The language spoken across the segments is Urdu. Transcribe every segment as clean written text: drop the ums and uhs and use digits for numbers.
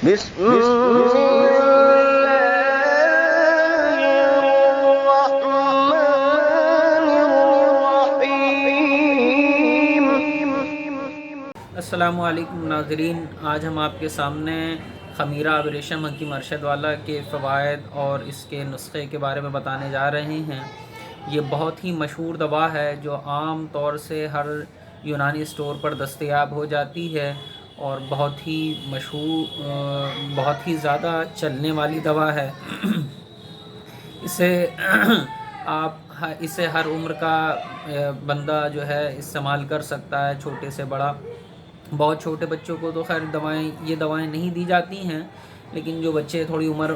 بسم الله الرحمن الرحیم۔ السلام علیکم ناظرین، آج ہم آپ کے سامنے خمیرہ ابریشم حکیم ارشد والا کے فوائد اور اس کے نسخے کے بارے میں بتانے جا رہے ہیں۔ یہ بہت ہی مشہور دوا ہے جو عام طور سے ہر یونانی اسٹور پر دستیاب ہو جاتی ہے اور بہت ہی مشہور، بہت ہی زیادہ چلنے والی دوا ہے۔ اسے ہر عمر کا بندہ جو ہے استعمال کر سکتا ہے، چھوٹے سے بڑا۔ بہت چھوٹے بچوں کو تو خیر یہ دوائیں نہیں دی جاتی ہیں، لیکن جو بچے تھوڑی عمر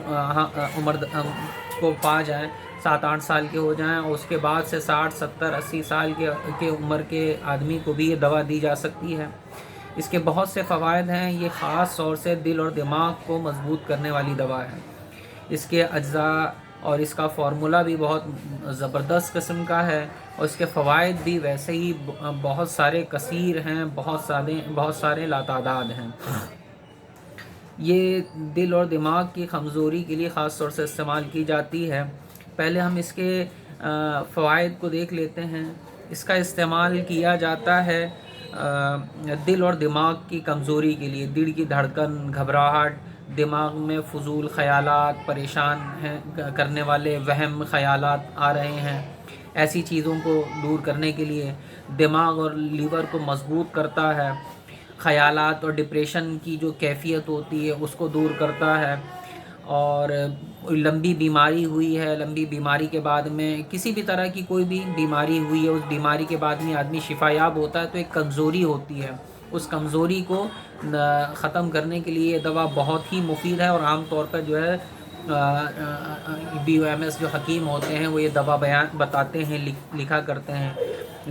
کو پا جائیں، 7-8 سال کے ہو جائیں، اور اس کے بعد سے 60 70 80 سال کے عمر کے آدمی کو بھی یہ دوا دی جا سکتی ہے۔ اس کے بہت سے فوائد ہیں۔ یہ خاص طور سے دل اور دماغ کو مضبوط کرنے والی دوا ہے۔ اس کے اجزاء اور اس کا فارمولا بھی بہت زبردست قسم کا ہے، اور اس کے فوائد بھی ویسے ہی بہت سارے کثیر ہیں، بہت سارے لاتعداد ہیں۔ یہ دل اور دماغ کی کمزوری کے لیے خاص طور سے استعمال کی جاتی ہے۔ پہلے ہم اس کے فوائد کو دیکھ لیتے ہیں۔ اس کا استعمال کیا جاتا ہے دل اور دماغ کی کمزوری کے لیے۔ دل کی دھڑکن، گھبراہٹ، دماغ میں فضول خیالات، پریشان کرنے والے وہم خیالات آ رہے ہیں، ایسی چیزوں کو دور کرنے کے لیے۔ دماغ اور لیور کو مضبوط کرتا ہے۔ خیالات اور ڈپریشن کی جو کیفیت ہوتی ہے اس کو دور کرتا ہے۔ اور لمبی بیماری ہوئی ہے، لمبی بیماری کے بعد میں کسی بھی طرح کی کوئی بھی بیماری ہوئی ہے، اس بیماری کے بعد میں آدمی شفا یاب ہوتا ہے تو ایک کمزوری ہوتی ہے، اس کمزوری کو ختم کرنے کے لیے یہ دوا بہت ہی مفید ہے۔ اور عام طور پر جو ہے BOMS جو حکیم ہوتے ہیں وہ یہ دوا بتاتے ہیں، لکھا کرتے ہیں۔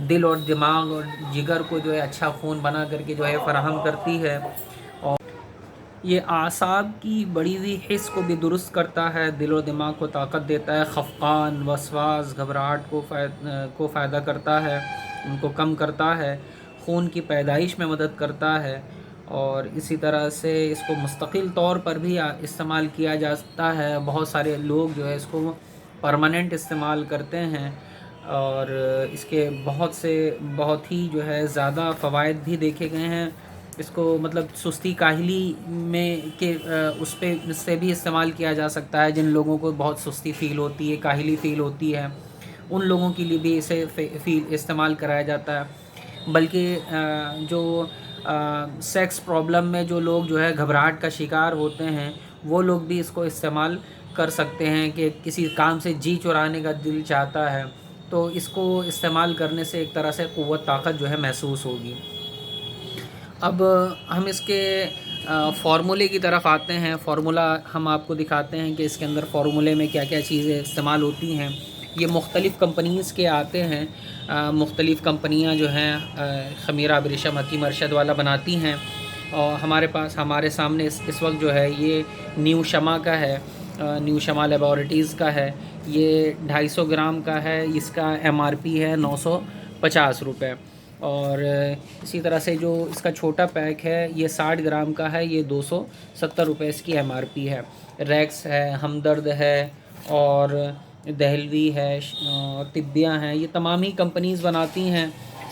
دل اور دماغ اور جگر کو جو ہے اچھا خون بنا کر کے جو ہے فراہم کرتی ہے، اور یہ اعصاب کی بڑی ہوئی حس کو بھی درست کرتا ہے، دل و دماغ کو طاقت دیتا ہے، خفقان، وسواس، گھبراہٹ کو فائدہ کرتا ہے، ان کو کم کرتا ہے، خون کی پیدائش میں مدد کرتا ہے، اور اسی طرح سے اس کو مستقل طور پر بھی استعمال کیا جاتا ہے۔ بہت سارے لوگ جو ہے اس کو پرماننٹ استعمال کرتے ہیں، اور اس کے بہت ہی جو ہے زیادہ فوائد بھی دیکھے گئے ہیں۔ اس کو مطلب سستی کاہلی میں اس سے بھی استعمال کیا جا سکتا ہے۔ جن لوگوں کو بہت سستی فیل ہوتی ہے، کاہلی فیل ہوتی ہے، ان لوگوں کے لیے بھی اسے استعمال کرایا جاتا ہے۔ بلکہ جو سیکس پرابلم میں جو لوگ جو ہے گھبراہٹ کا شکار ہوتے ہیں، وہ لوگ بھی اس کو استعمال کر سکتے ہیں کہ کسی کام سے جی چرانے کا دل چاہتا ہے تو اس کو استعمال کرنے سے ایک طرح سے قوت طاقت جو ہے محسوس ہوگی۔ اب ہم اس کے فارمولے کی طرف آتے ہیں۔ فارمولا ہم آپ کو دکھاتے ہیں کہ اس کے اندر فارمولے میں کیا کیا چیزیں استعمال ہوتی ہیں۔ یہ مختلف کمپنیز کے آتے ہیں، مختلف کمپنیاں جو ہیں خمیرہ ابریشم حکیم ارشد والا بناتی ہیں، اور ہمارے سامنے اس وقت جو ہے یہ نیو شمع کا ہے، نیو شمع لیبارٹریز کا ہے۔ یہ 250 گرام کا ہے، اس کا MRP ہے 950 روپے۔ اور اسی طرح سے جو اس کا چھوٹا پیک ہے یہ 60 گرام کا ہے، یہ 270 روپے اس کی MRP ہے۔ ریکس ہے، ہمدرد ہے، اور دہلوی ہے، اور طبیہ ہیں، یہ تمام ہی کمپنیز بناتی ہیں۔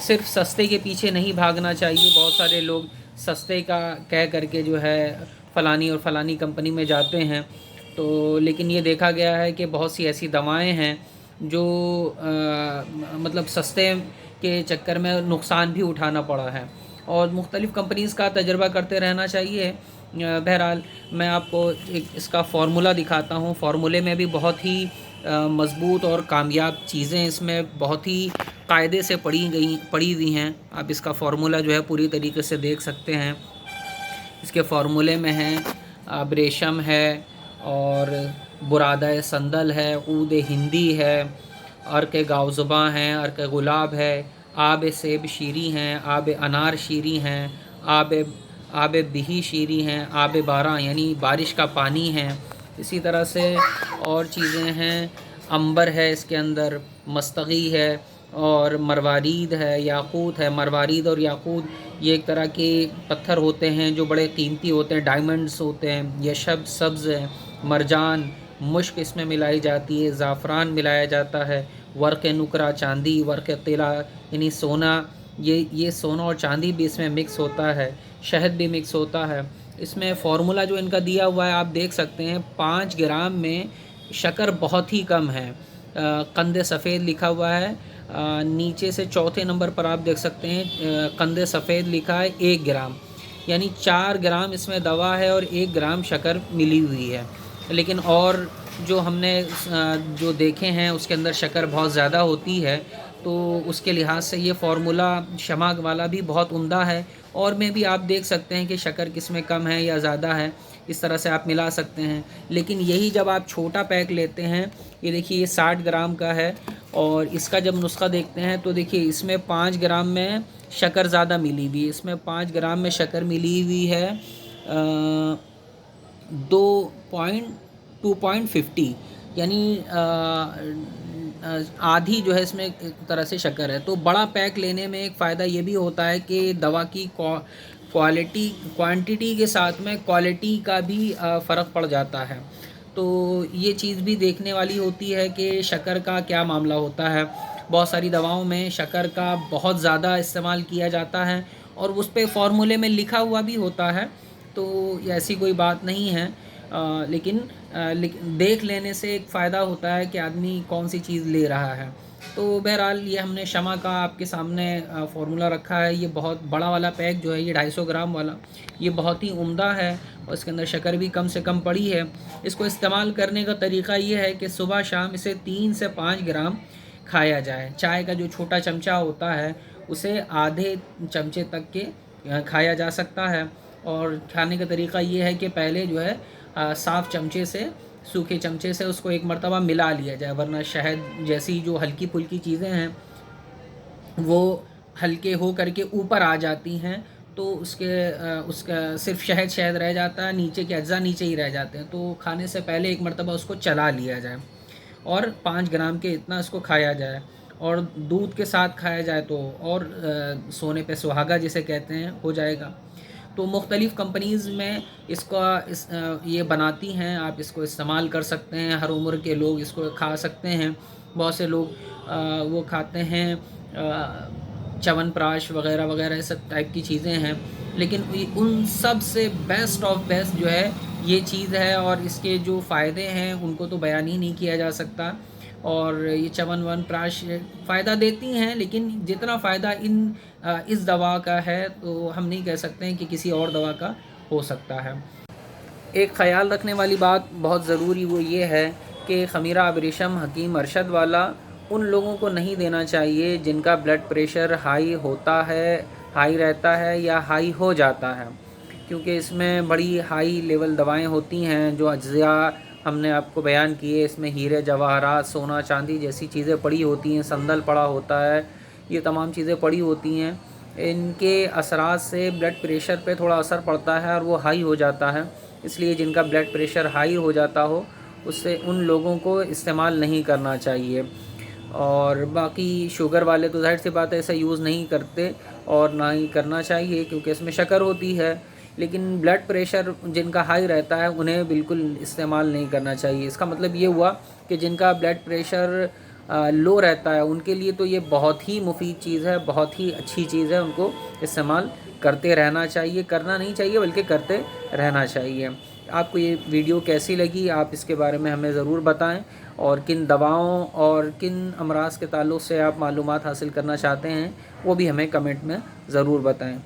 صرف سستے کے پیچھے نہیں بھاگنا چاہیے۔ بہت سارے لوگ سستے کا کہہ کر کے جو ہے فلانی اور فلانی کمپنی میں جاتے ہیں، تو لیکن یہ دیکھا گیا ہے کہ بہت سی ایسی دوائیں ہیں جو مطلب سستے کے چکر میں نقصان بھی اٹھانا پڑا ہے، اور مختلف کمپنیز کا تجربہ کرتے رہنا چاہیے۔ بہرحال میں آپ کو اس کا فارمولا دکھاتا ہوں۔ فارمولے میں بھی بہت ہی مضبوط اور کامیاب چیزیں اس میں بہت ہی قاعدے سے پڑی ہوئی ہیں۔ آپ اس کا فارمولا جو ہے پوری طریقے سے دیکھ سکتے ہیں۔ اس کے فارمولے میں ہیں ابریشم ہے، اور برادہ سندل ہے، عود ہندی ہے، عرق گاوزباں ہیں، عرق گلاب ہے، آب سیب شیری ہیں، آب انار شیری ہیں، آب بہی شیری ہیں، آب باراں یعنی بارش کا پانی ہے۔ اسی طرح سے اور چیزیں ہیں، امبر ہے اس کے اندر، مستغی ہے، اور مروارید ہے، یاقوت ہے۔ مروارید اور یاقوت یہ ایک طرح کے پتھر ہوتے ہیں جو بڑے قیمتی ہوتے ہیں، ڈائمنڈز ہوتے ہیں۔ یشب سبز ہے، مرجان، مشک اس میں ملائی جاتی ہے، زعفران ملایا جاتا ہے، ورق نقرہ چاندی، ورق طلا یعنی سونا، یہ سونا اور چاندی بھی اس میں مکس ہوتا ہے، شہد بھی مکس ہوتا ہے۔ اس میں فارمولا جو ان کا دیا ہوا ہے آپ دیکھ سکتے ہیں، 5 گرام میں شکر بہت ہی کم ہے۔ قند سفید لکھا ہوا ہے، نیچے سے چوتھے نمبر پر آپ دیکھ سکتے ہیں قند سفید لکھا ہے 1 گرام، یعنی 4 گرام اس میں دوا ہے اور 1 گرام شکر ملی ہوئی ہے۔ لیکن اور جو ہم نے جو دیکھے ہیں اس کے اندر شکر بہت زیادہ ہوتی ہے، تو اس کے لحاظ سے یہ فارمولا شمع والا بھی بہت عمدہ ہے۔ اور میں بھی آپ دیکھ سکتے ہیں کہ شکر کس میں کم ہے یا زیادہ ہے، اس طرح سے آپ ملا سکتے ہیں۔ لیکن یہی جب آپ چھوٹا پیک لیتے ہیں، یہ دیکھیے یہ 60 گرام کا ہے، اور اس کا جب نسخہ دیکھتے ہیں تو دیکھیے اس میں 5 گرام میں شکر زیادہ ملی ہوئی ہے، اس میں 5 گرام میں شکر ملی ہوئی ہے 2.50، یعنی آدھی جو ہے اس میں ایک طرح سے شکر ہے۔ تو بڑا پیک لینے میں ایک فائدہ یہ بھی ہوتا ہے کہ دوا کی کوانٹٹی کے ساتھ میں کوالٹی کا بھی فرق پڑ جاتا ہے۔ تو یہ چیز بھی دیکھنے والی ہوتی ہے کہ شکر کا کیا معاملہ ہوتا ہے۔ بہت ساری دواؤں میں شکر کا بہت زیادہ استعمال کیا جاتا ہے اور اس پہ فارمولے میں لکھا ہوا بھی ہوتا ہے، تو ایسی کوئی بات نہیں ہے۔ لیکن دیکھ لینے سے ایک فائدہ ہوتا ہے کہ آدمی کون سی چیز لے رہا ہے۔ تو بہرحال یہ ہم نے شمع کا آپ کے سامنے فارمولا رکھا ہے۔ یہ بہت بڑا والا پیک جو ہے، یہ 250 گرام والا، یہ بہت ہی عمدہ ہے اور اس کے اندر شکر بھی کم سے کم پڑی ہے۔ اس کو استعمال کرنے کا طریقہ یہ ہے کہ صبح شام اسے 3 سے 5 گرام کھایا جائے۔ چائے کا جو چھوٹا چمچہ ہوتا ہے اسے آدھے چمچے تک کے کھایا جا سکتا ہے۔ اور کھانے کا طریقہ یہ ہے کہ پہلے جو ہے صاف چمچے سے، سوکھے چمچے سے اس کو ایک مرتبہ ملا لیا جائے، ورنہ شہد جیسی جو ہلکی پھلکی چیزیں ہیں وہ ہلکے ہو کر کے اوپر آ جاتی ہیں، تو اس کا صرف شہد رہ جاتا ہے، نیچے کے اجزاء نیچے ہی رہ جاتے ہیں۔ تو کھانے سے پہلے ایک مرتبہ اس کو چلا لیا جائے اور 5 گرام کے اتنا اس کو کھایا جائے، اور دودھ کے ساتھ کھایا جائے تو اور سونے پہ سہاگا جسے کہتے ہیں ہو جائے گا۔ تو مختلف کمپنیز میں یہ بناتی ہیں، آپ اس کو استعمال کر سکتے ہیں، ہر عمر کے لوگ اس کو کھا سکتے ہیں۔ بہت سے لوگ وہ کھاتے ہیں، چون پراش وغیرہ وغیرہ سب ٹائپ کی چیزیں ہیں، لیکن ان سب سے بیسٹ آف بیسٹ جو ہے یہ چیز ہے، اور اس کے جو فائدے ہیں ان کو تو بیان ہی نہیں کیا جا سکتا۔ اور یہ چون پراش فائدہ دیتی ہیں، لیکن جتنا فائدہ اس دوا کا ہے تو ہم نہیں کہہ سکتے ہیں کہ کسی اور دوا کا ہو سکتا ہے۔ ایک خیال رکھنے والی بات بہت ضروری وہ یہ ہے کہ خمیرہ ابریشم حکیم ارشد والا ان لوگوں کو نہیں دینا چاہیے جن کا بلڈ پریشر ہائی رہتا ہے یا ہائی ہو جاتا ہے، کیونکہ اس میں بڑی ہائی لیول دوائیں ہوتی ہیں، جو اجزاء ہم نے آپ کو بیان کیے، اس میں ہیرے جواہرات، سونا چاندی جیسی چیزیں پڑی ہوتی ہیں، سندل پڑا ہوتا ہے، یہ تمام چیزیں پڑی ہوتی ہیں۔ ان کے اثرات سے بلڈ پریشر پہ تھوڑا اثر پڑتا ہے اور وہ ہائی ہو جاتا ہے، اس لیے جن کا بلڈ پریشر ہائی ہو جاتا ہو اس سے ان لوگوں کو استعمال نہیں کرنا چاہیے۔ اور باقی شوگر والے تو ظاہر سی بات ہے ایسا یوز نہیں کرتے اور نہ ہی کرنا چاہیے، کیونکہ اس میں شکر ہوتی ہے۔ لیکن بلڈ پریشر جن کا ہائی رہتا ہے انہیں بالکل استعمال نہیں کرنا چاہیے۔ اس کا مطلب یہ ہوا کہ جن کا بلڈ پریشر لو رہتا ہے ان کے لیے تو یہ بہت ہی مفید چیز ہے، بہت ہی اچھی چیز ہے، ان کو استعمال کرتے رہنا چاہیے، کرنا نہیں چاہیے بلکہ کرتے رہنا چاہیے۔ آپ کو یہ ویڈیو کیسی لگی آپ اس کے بارے میں ہمیں ضرور بتائیں، اور کن دواؤں اور کن امراض کے تعلق سے آپ معلومات حاصل کرنا چاہتے ہیں وہ بھی ہمیں کمنٹ میں ضرور بتائیں۔